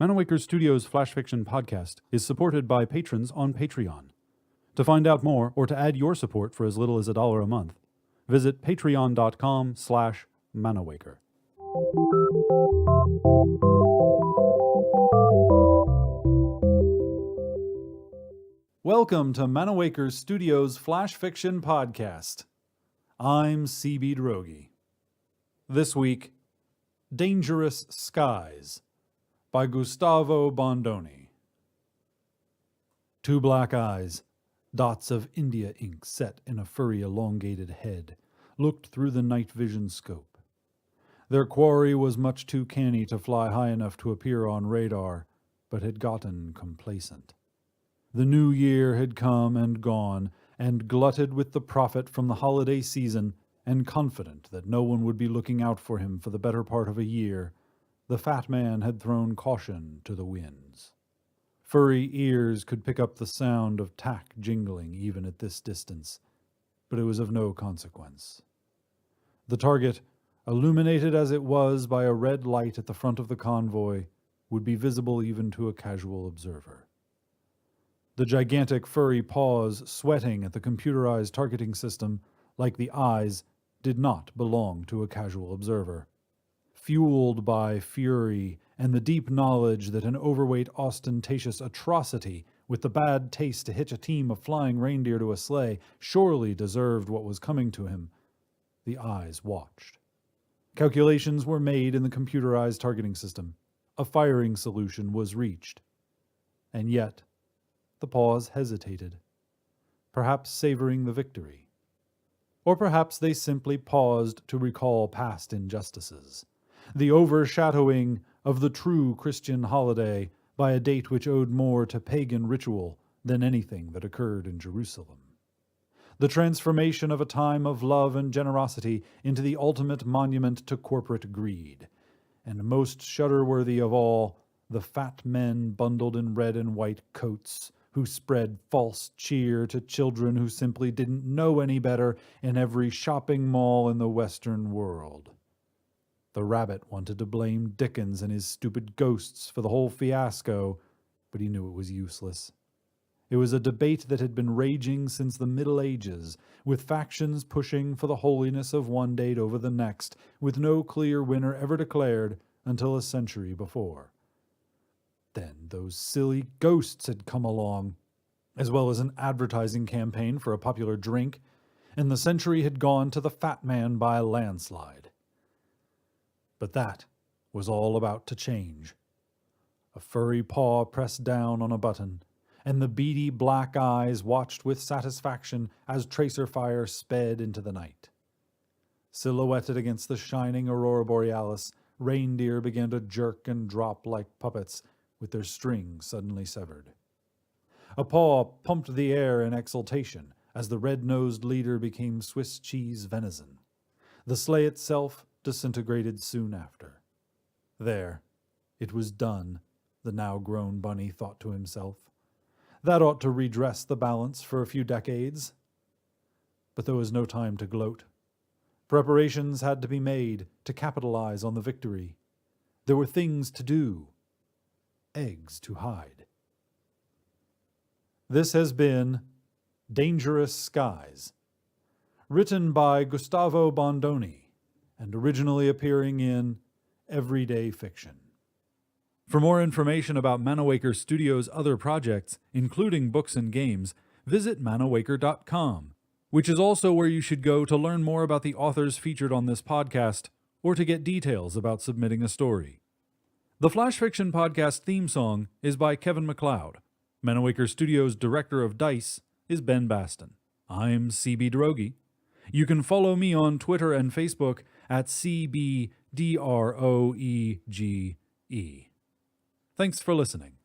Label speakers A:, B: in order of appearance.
A: Manawaker Studios Flash Fiction podcast is supported by patrons on Patreon. To find out more or to add your support for as little as $1 a month, visit patreon.com/Manawaker. Welcome to Manawaker Studios Flash Fiction podcast. I'm CB Drogi. This week, Dangerous Skies by Gustavo Bondoni. Two black eyes, dots of India ink set in a furry elongated head, looked through the night vision scope. Their quarry was much too canny to fly high enough to appear on radar, but had gotten complacent. The new year had come and gone, and glutted with the profit from the holiday season, and confident that no one would be looking out for him for the better part of a year, the fat man had thrown caution to the winds. Furry ears could pick up the sound of tack jingling even at this distance, but it was of no consequence. The target, illuminated as it was by a red light at the front of the convoy, would be visible even to a casual observer. The gigantic furry paws sweating at the computerized targeting system, like the eyes, did not belong to a casual observer. Fueled by fury and the deep knowledge that an overweight, ostentatious atrocity with the bad taste to hitch a team of flying reindeer to a sleigh surely deserved what was coming to him, the eyes watched. Calculations were made in the computerized targeting system. A firing solution was reached. And yet, the paws hesitated, perhaps savoring the victory. Or perhaps they simply paused to recall past injustices, the overshadowing of the true Christian holiday by a date which owed more to pagan ritual than anything that occurred in Jerusalem. The transformation of a time of love and generosity into the ultimate monument to corporate greed. And most shudder-worthy of all, the fat men bundled in red and white coats, who spread false cheer to children who simply didn't know any better in every shopping mall in the Western world. The rabbit wanted to blame Dickens and his stupid ghosts for the whole fiasco, but he knew it was useless. It was a debate that had been raging since the Middle Ages, with factions pushing for the holiness of one date over the next, with no clear winner ever declared until a century before. Then those silly ghosts had come along, as well as an advertising campaign for a popular drink, and the century had gone to the fat man by a landslide. But that was all about to change. A furry paw pressed down on a button, and the beady black eyes watched with satisfaction as tracer fire sped into the night. Silhouetted against the shining aurora borealis, reindeer began to jerk and drop like puppets, with their strings suddenly severed. A paw pumped the air in exultation as the red-nosed leader became Swiss cheese venison. The sleigh itself disintegrated soon after. There, it was done, the now-grown bunny thought to himself. That ought to redress the balance for a few decades. But there was no time to gloat. Preparations had to be made to capitalize on the victory. There were things to do, eggs to hide. This has been Dangerous Skies, written by Gustavo Bondoni, and originally appearing in Everyday Fiction. For more information about Manawaker Studios' other projects, including books and games, visit manawaker.com, which is also where you should go to learn more about the authors featured on this podcast, or to get details about submitting a story. The Flash Fiction Podcast theme song is by Kevin MacLeod. Manawaker Studios' director of DICE is Ben Baston. I'm CB Drogi. You can follow me on Twitter and Facebook at CBDROEGE. Thanks for listening.